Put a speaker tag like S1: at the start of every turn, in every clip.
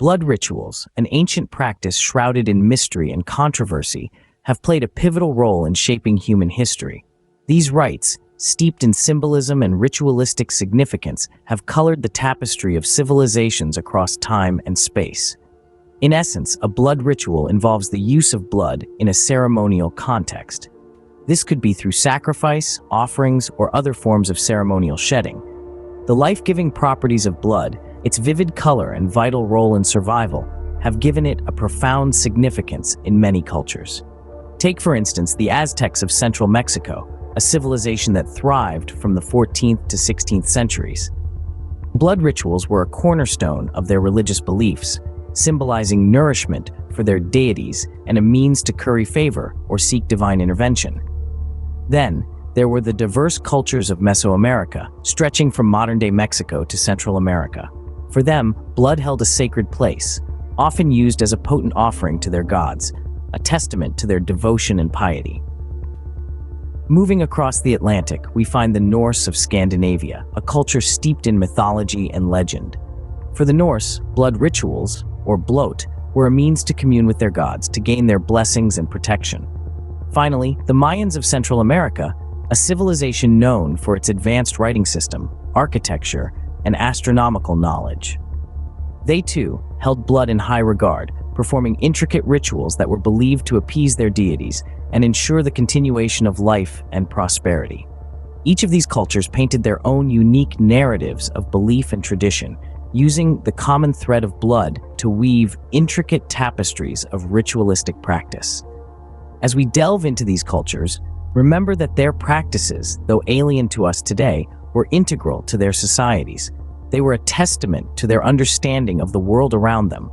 S1: Blood rituals, an ancient practice shrouded in mystery and controversy, have played a pivotal role in shaping human history. These rites, steeped in symbolism and ritualistic significance, have colored the tapestry of civilizations across time and space. In essence, a blood ritual involves the use of blood in a ceremonial context. This could be through sacrifice, offerings, or other forms of ceremonial shedding. The life-giving properties of blood, its vivid color and vital role in survival, have given it a profound significance in many cultures. Take, for instance, the Aztecs of central Mexico, a civilization that thrived from the 14th to 16th centuries. Blood rituals were a cornerstone of their religious beliefs, symbolizing nourishment for their deities and a means to curry favor or seek divine intervention. Then, there were the diverse cultures of Mesoamerica, stretching from modern-day Mexico to Central America. For them, blood held a sacred place, often used as a potent offering to their gods, a testament to their devotion and piety. Moving across the Atlantic, we find the Norse of Scandinavia, a culture steeped in mythology and legend. For the Norse, blood rituals, or blot, were a means to commune with their gods, to gain their blessings and protection. Finally, the Mayans of Central America, a civilization known for its advanced writing system, architecture, and astronomical knowledge. They too held blood in high regard, performing intricate rituals that were believed to appease their deities and ensure the continuation of life and prosperity. Each of these cultures painted their own unique narratives of belief and tradition, using the common thread of blood to weave intricate tapestries of ritualistic practice. As we delve into these cultures, remember that their practices, though alien to us today, were integral to their societies. They were a testament to their understanding of the world around them,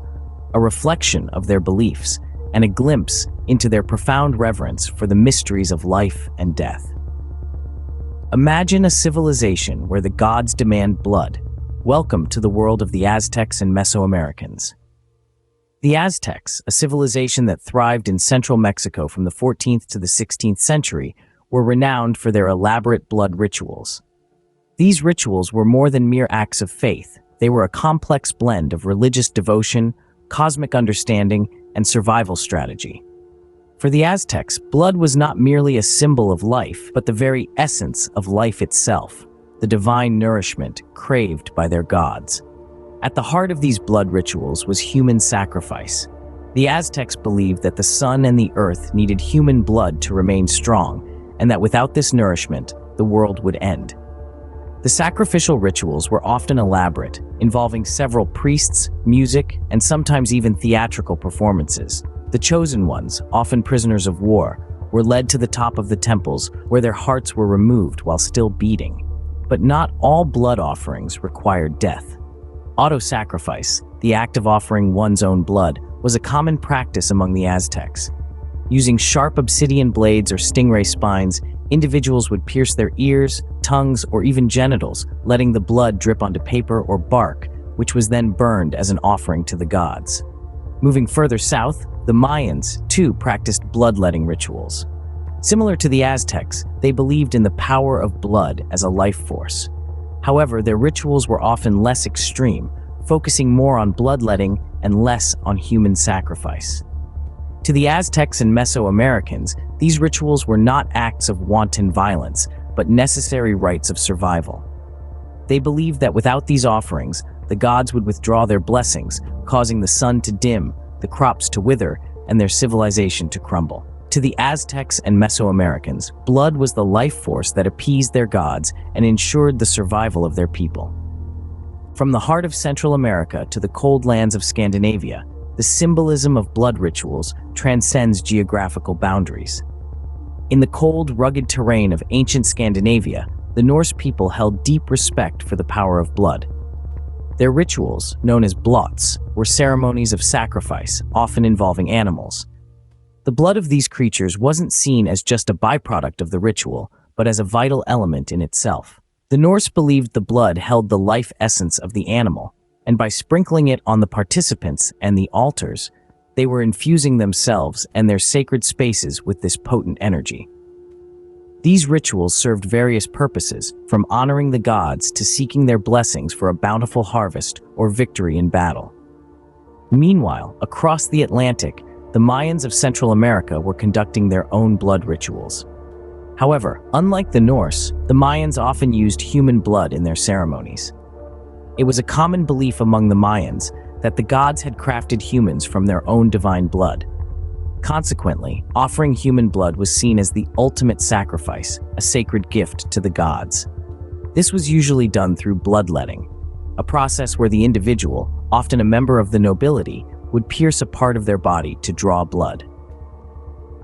S1: a reflection of their beliefs, and a glimpse into their profound reverence for the mysteries of life and death. Imagine a civilization where the gods demand blood. Welcome to the world of the Aztecs and Mesoamericans. The Aztecs, a civilization that thrived in central Mexico from the 14th to the 16th century, were renowned for their elaborate blood rituals. These rituals were more than mere acts of faith. They were a complex blend of religious devotion, cosmic understanding, and survival strategy. For the Aztecs, blood was not merely a symbol of life, but the very essence of life itself, the divine nourishment craved by their gods. At the heart of these blood rituals was human sacrifice. The Aztecs believed that the sun and the earth needed human blood to remain strong, and that without this nourishment, the world would end. The sacrificial rituals were often elaborate, involving several priests, music, and sometimes even theatrical performances. The chosen ones, often prisoners of war, were led to the top of the temples where their hearts were removed while still beating. But not all blood offerings required death. Auto-sacrifice, the act of offering one's own blood, was a common practice among the Aztecs. Using sharp obsidian blades or stingray spines, individuals would pierce their ears, tongues, or even genitals, letting the blood drip onto paper or bark, which was then burned as an offering to the gods. Moving further south, the Mayans, too, practiced bloodletting rituals. Similar to the Aztecs, they believed in the power of blood as a life force. However, their rituals were often less extreme, focusing more on bloodletting and less on human sacrifice. To the Aztecs and Mesoamericans, these rituals were not acts of wanton violence, but necessary rites of survival. They believed that without these offerings, the gods would withdraw their blessings, causing the sun to dim, the crops to wither, and their civilization to crumble. To the Aztecs and Mesoamericans, blood was the life force that appeased their gods and ensured the survival of their people. From the heart of Central America to the cold lands of Scandinavia, the symbolism of blood rituals transcends geographical boundaries. In the cold, rugged terrain of ancient Scandinavia, the Norse people held deep respect for the power of blood. Their rituals, known as blots, were ceremonies of sacrifice, often involving animals. The blood of these creatures wasn't seen as just a byproduct of the ritual, but as a vital element in itself. The Norse believed the blood held the life essence of the animal, and by sprinkling it on the participants and the altars, they were infusing themselves and their sacred spaces with this potent energy. These rituals served various purposes, from honoring the gods to seeking their blessings for a bountiful harvest or victory in battle. Meanwhile, across the Atlantic, the Mayans of Central America were conducting their own blood rituals. However, unlike the Norse, the Mayans often used human blood in their ceremonies. It was a common belief among the Mayans that the gods had crafted humans from their own divine blood. Consequently, offering human blood was seen as the ultimate sacrifice, a sacred gift to the gods. This was usually done through bloodletting, a process where the individual, often a member of the nobility, would pierce a part of their body to draw blood.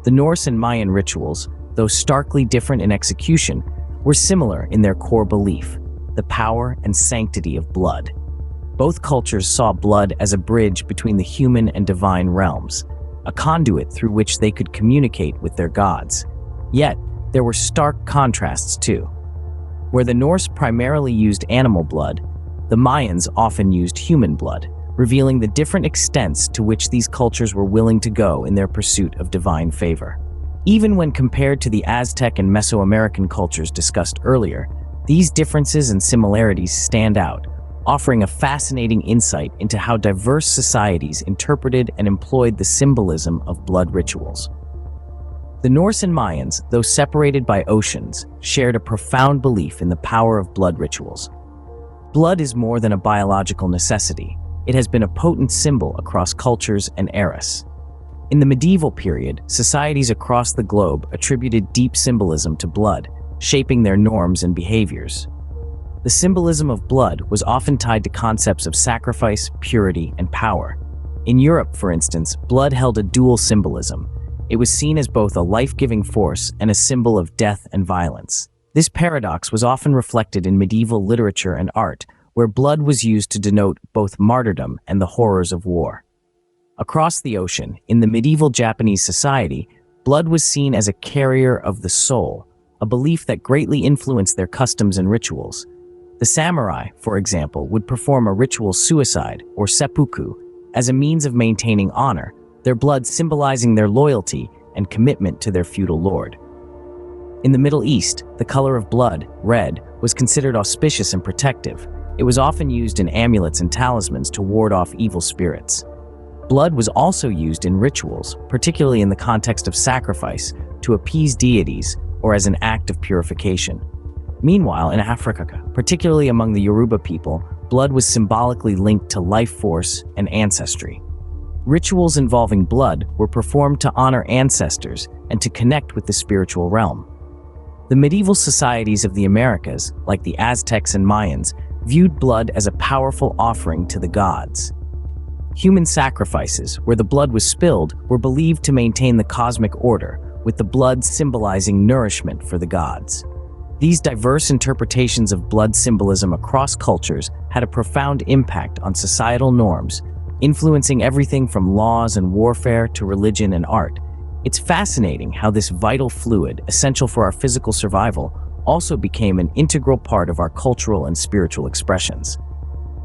S1: The Norse and Mayan rituals, though starkly different in execution, were similar in their core belief, the power and sanctity of blood. Both cultures saw blood as a bridge between the human and divine realms, a conduit through which they could communicate with their gods. Yet, there were stark contrasts too. Where the Norse primarily used animal blood, the Mayans often used human blood, revealing the different extents to which these cultures were willing to go in their pursuit of divine favor. Even when compared to the Aztec and Mesoamerican cultures discussed earlier, these differences and similarities stand out, offering a fascinating insight into how diverse societies interpreted and employed the symbolism of blood rituals. The Norse and Mayans, though separated by oceans, shared a profound belief in the power of blood rituals. Blood is more than a biological necessity. It has been a potent symbol across cultures and eras. In the medieval period, societies across the globe attributed deep symbolism to blood, shaping their norms and behaviors. The symbolism of blood was often tied to concepts of sacrifice, purity, and power. In Europe, for instance, blood held a dual symbolism. It was seen as both a life-giving force and a symbol of death and violence. This paradox was often reflected in medieval literature and art, where blood was used to denote both martyrdom and the horrors of war. Across the ocean, in the medieval Japanese society, blood was seen as a carrier of the soul, a belief that greatly influenced their customs and rituals. The samurai, for example, would perform a ritual suicide, or seppuku, as a means of maintaining honor, their blood symbolizing their loyalty and commitment to their feudal lord. In the Middle East, the color of blood, red, was considered auspicious and protective. It was often used in amulets and talismans to ward off evil spirits. Blood was also used in rituals, particularly in the context of sacrifice, to appease deities or as an act of purification. Meanwhile, in Africa, particularly among the Yoruba people, blood was symbolically linked to life force and ancestry. Rituals involving blood were performed to honor ancestors and to connect with the spiritual realm. The medieval societies of the Americas, like the Aztecs and Mayans, viewed blood as a powerful offering to the gods. Human sacrifices, where the blood was spilled, were believed to maintain the cosmic order, with the blood symbolizing nourishment for the gods. These diverse interpretations of blood symbolism across cultures had a profound impact on societal norms, influencing everything from laws and warfare to religion and art. It's fascinating how this vital fluid, essential for our physical survival, also became an integral part of our cultural and spiritual expressions.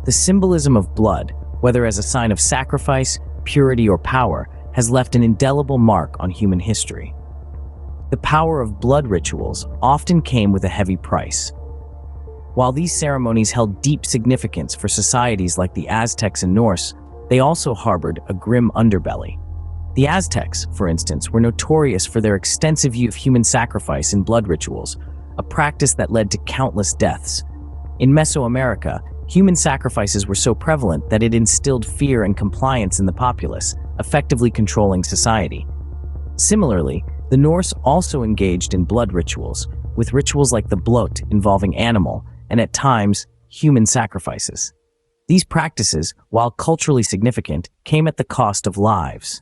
S1: The symbolism of blood, whether as a sign of sacrifice, purity, or power, has left an indelible mark on human history. The power of blood rituals often came with a heavy price. While these ceremonies held deep significance for societies like the Aztecs and Norse, they also harbored a grim underbelly. The Aztecs, for instance, were notorious for their extensive use of human sacrifice in blood rituals, a practice that led to countless deaths. In Mesoamerica, human sacrifices were so prevalent that it instilled fear and compliance in the populace, effectively controlling society. Similarly, the Norse also engaged in blood rituals, with rituals like the blot involving animal and, at times, human sacrifices. These practices, while culturally significant, came at the cost of lives.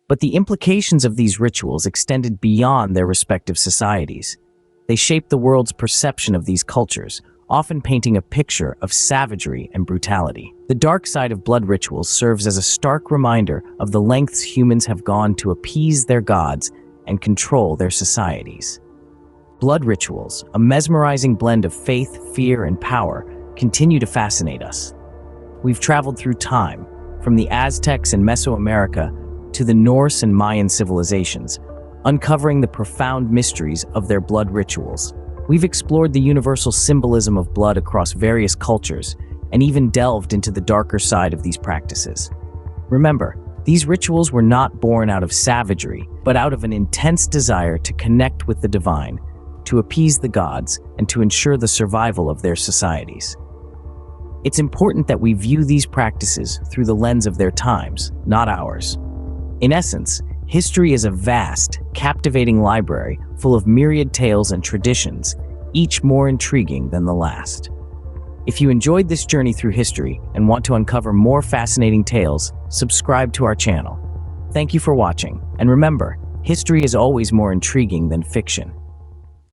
S1: But the implications of these rituals extended beyond their respective societies. They shaped the world's perception of these cultures, often painting a picture of savagery and brutality. The dark side of blood rituals serves as a stark reminder of the lengths humans have gone to appease their gods and control their societies. Blood rituals, a mesmerizing blend of faith, fear, and power, continue to fascinate us. We've traveled through time, from the Aztecs and Mesoamerica to the Norse and Mayan civilizations, uncovering the profound mysteries of their blood rituals. We've explored the universal symbolism of blood across various cultures and even delved into the darker side of these practices. Remember, these rituals were not born out of savagery, but out of an intense desire to connect with the divine, to appease the gods, and to ensure the survival of their societies. It's important that we view these practices through the lens of their times, not ours. In essence, history is a vast, captivating library full of myriad tales and traditions, each more intriguing than the last. If you enjoyed this journey through history and want to uncover more fascinating tales, subscribe to our channel. Thank you for watching, and remember, history is always more intriguing than fiction.